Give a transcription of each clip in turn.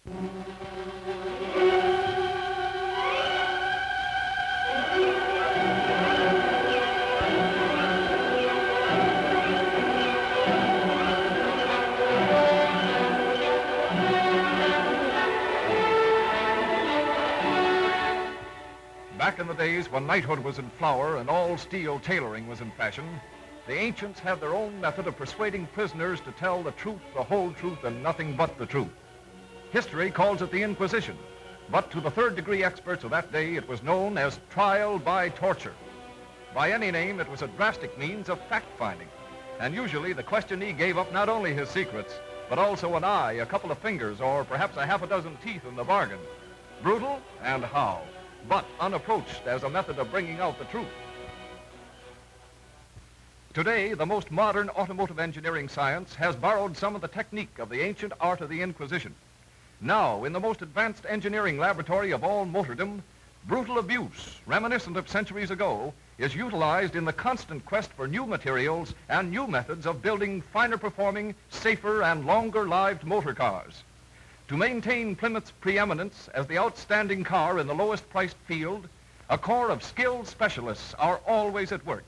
Back in the days when knighthood was in flower and all steel tailoring was in fashion, the ancients had their own method of persuading prisoners to tell the truth, the whole truth, and nothing but the truth. History calls it the Inquisition, but to the third-degree experts of that day, it was known as trial by torture. By any name, it was a drastic means of fact-finding, and usually the questionee gave up not only his secrets, but also an eye, a couple of fingers, or perhaps a half a dozen teeth in the bargain. Brutal, and how? But unapproached as a method of bringing out the truth. Today, the most modern automotive engineering science has borrowed some of the technique of the ancient art of the Inquisition. Now, in the most advanced engineering laboratory of all motordom, brutal abuse, reminiscent of centuries ago, is utilized in the constant quest for new materials and new methods of building finer performing, safer, and longer-lived motor cars. To maintain Plymouth's preeminence as the outstanding car in the lowest priced field, a corps of skilled specialists are always at work,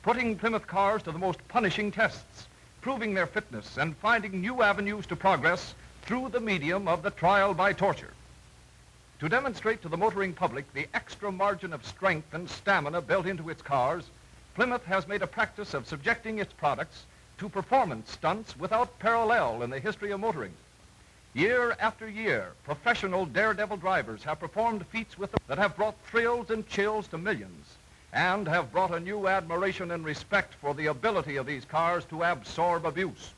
putting Plymouth cars to the most punishing tests, proving their fitness and finding new avenues to progress through the medium of the trial by torture. To demonstrate to the motoring public the extra margin of strength and stamina built into its cars, Plymouth has made a practice of subjecting its products to performance stunts without parallel in the history of motoring. Year after year, professional daredevil drivers have performed feats with them that have brought thrills and chills to millions and have brought a new admiration and respect for the ability of these cars to absorb abuse.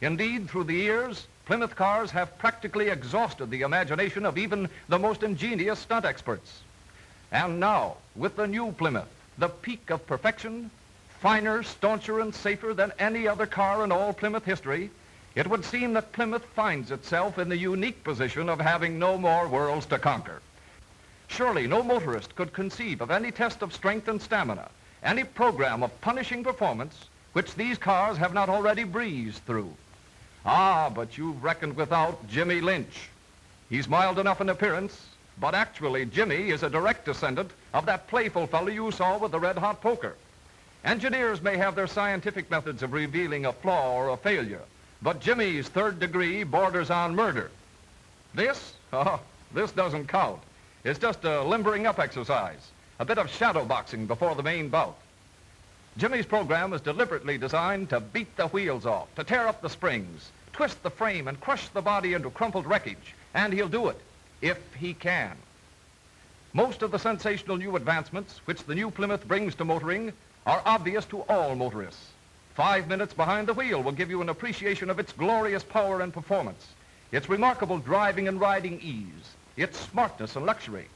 Indeed, through the years, Plymouth cars have practically exhausted the imagination of even the most ingenious stunt experts. And now, with the new Plymouth, the peak of perfection, finer, stauncher, and safer than any other car in all Plymouth history, it would seem that Plymouth finds itself in the unique position of having no more worlds to conquer. Surely no motorist could conceive of any test of strength and stamina, any program of punishing performance, which these cars have not already breezed through. Ah, but you've reckoned without Jimmy Lynch. He's mild enough in appearance, but actually Jimmy is a direct descendant of that playful fellow you saw with the red-hot poker. Engineers may have their scientific methods of revealing a flaw or a failure, but Jimmy's third degree borders on murder. This doesn't count. It's just a limbering up exercise, a bit of shadow boxing before the main bout. Jimmy's program is deliberately designed to beat the wheels off, to tear up the springs, twist the frame, and crush the body into crumpled wreckage, and he'll do it, if he can. Most of the sensational new advancements which the new Plymouth brings to motoring are obvious to all motorists. 5 minutes behind the wheel will give you an appreciation of its glorious power and performance, its remarkable driving and riding ease, its smartness and luxury.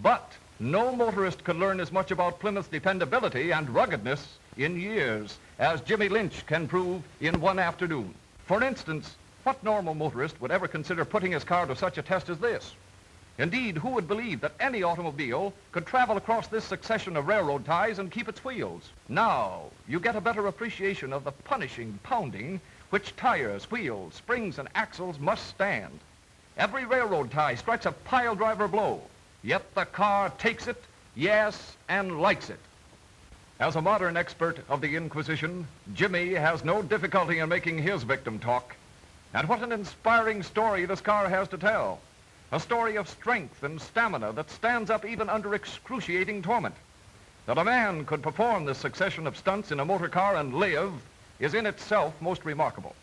But no motorist could learn as much about Plymouth's dependability and ruggedness in years as Jimmy Lynch can prove in one afternoon. For instance, what normal motorist would ever consider putting his car to such a test as this? Indeed, who would believe that any automobile could travel across this succession of railroad ties and keep its wheels? Now, you get a better appreciation of the punishing pounding which tires, wheels, springs, and axles must stand. Every railroad tie strikes a pile driver blow, yet the car takes it, yes, and likes it. As a modern expert of the Inquisition, Jimmy has no difficulty in making his victim talk. And what an inspiring story this car has to tell. A story of strength and stamina that stands up even under excruciating torment. That a man could perform this succession of stunts in a motor car and live is in itself most remarkable.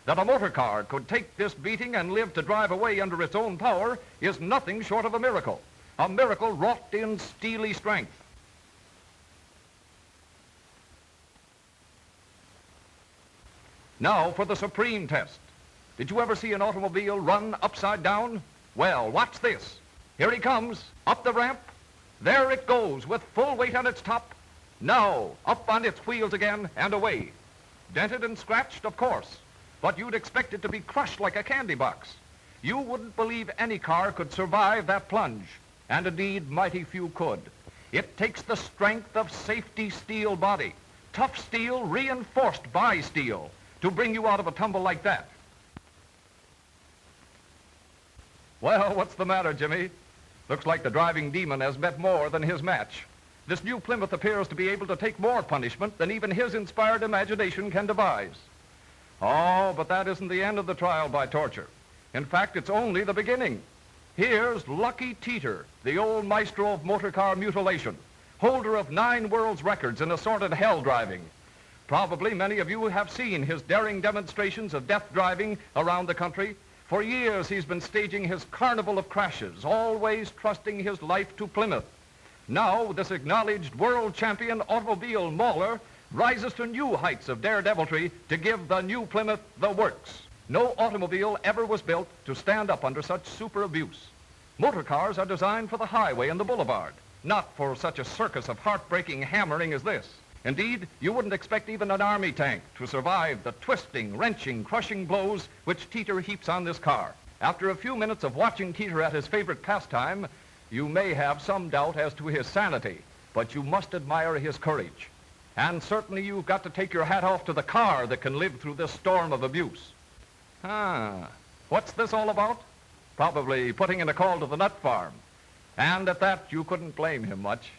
That a motor car could take this beating and live to drive away under its own power is nothing short of a miracle wrought in steely strength. Now for the supreme test. Did you ever see an automobile run upside down? Well, watch this. Here he comes, up the ramp. There it goes with full weight on its top. Now, up on its wheels again and away. Dented and scratched, of course, but you'd expect it to be crushed like a candy box. You wouldn't believe any car could survive that plunge, and indeed mighty few could. It takes the strength of safety steel body, tough steel reinforced by steel, to bring you out of a tumble like that. Well, what's the matter, Jimmy? Looks like the driving demon has met more than his match. This new Plymouth appears to be able to take more punishment than even his inspired imagination can devise. Oh, but that isn't the end of the trial by torture. In fact, it's only the beginning. Here's Lucky Teter, the old maestro of motor car mutilation, holder of 9 world's records in assorted hell driving. Probably many of you have seen his daring demonstrations of death driving around the country. For years he's been staging his carnival of crashes, always trusting his life to Plymouth. Now this acknowledged world champion automobile mauler rises to new heights of daredeviltry to give the new Plymouth the works. No automobile ever was built to stand up under such super abuse. Motor cars are designed for the highway and the boulevard, not for such a circus of heartbreaking hammering as this. Indeed, you wouldn't expect even an army tank to survive the twisting, wrenching, crushing blows which Teter heaps on this car. After a few minutes of watching Teter at his favorite pastime, you may have some doubt as to his sanity, but you must admire his courage. And certainly you've got to take your hat off to the car that can live through this storm of abuse. What's this all about? Probably putting in a call to the nut farm. And at that, you couldn't blame him much.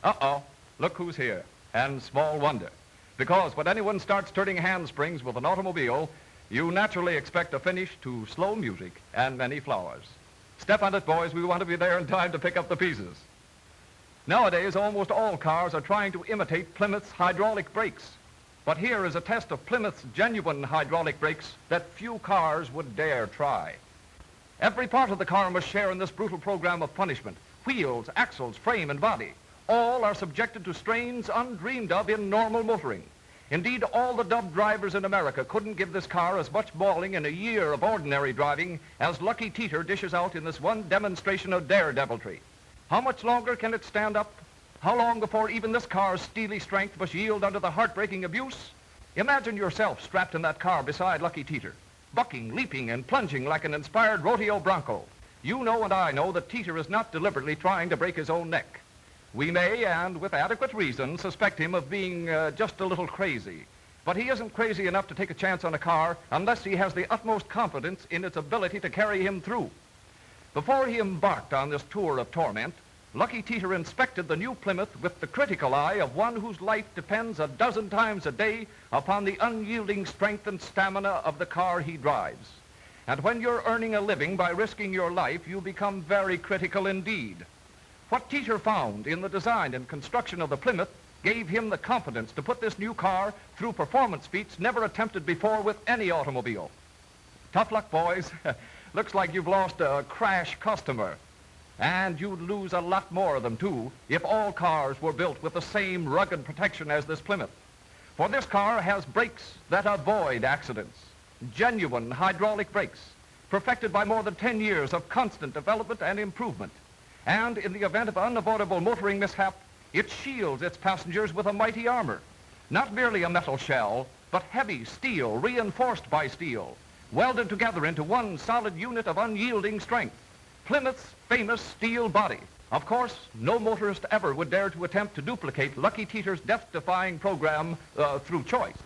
Uh-oh, look who's here. And small wonder. Because when anyone starts turning handsprings with an automobile, you naturally expect a finish to slow music and many flowers. Step on it, boys. We want to be there in time to pick up the pieces. Nowadays, almost all cars are trying to imitate Plymouth's hydraulic brakes. But here is a test of Plymouth's genuine hydraulic brakes that few cars would dare try. Every part of the car must share in this brutal program of punishment. Wheels, axles, frame, and body. All are subjected to strains undreamed of in normal motoring. Indeed, all the dubbed drivers in America couldn't give this car as much mauling in a year of ordinary driving as Lucky Teter dishes out in this one demonstration of daredeviltry. How much longer can it stand up? How long before even this car's steely strength must yield under the heartbreaking abuse? Imagine yourself strapped in that car beside Lucky Teter, bucking, leaping, and plunging like an inspired rodeo bronco. You know and I know that Teter is not deliberately trying to break his own neck. We may, and with adequate reason, suspect him of being just a little crazy. But he isn't crazy enough to take a chance on a car unless he has the utmost confidence in its ability to carry him through. Before he embarked on this tour of torment, Lucky Teter inspected the new Plymouth with the critical eye of one whose life depends a dozen times a day upon the unyielding strength and stamina of the car he drives. And when you're earning a living by risking your life, you become very critical indeed. What Teter found in the design and construction of the Plymouth gave him the confidence to put this new car through performance feats never attempted before with any automobile. Tough luck, boys. Looks like you've lost a crash customer. And you'd lose a lot more of them, too, if all cars were built with the same rugged protection as this Plymouth. For this car has brakes that avoid accidents. Genuine hydraulic brakes, perfected by more than 10 years of constant development and improvement. And in the event of unavoidable motoring mishap, it shields its passengers with a mighty armor. Not merely a metal shell, but heavy steel reinforced by steel, welded together into one solid unit of unyielding strength. Plymouth's famous steel body. Of course, no motorist ever would dare to attempt to duplicate Lucky Teter's death-defying program through choice.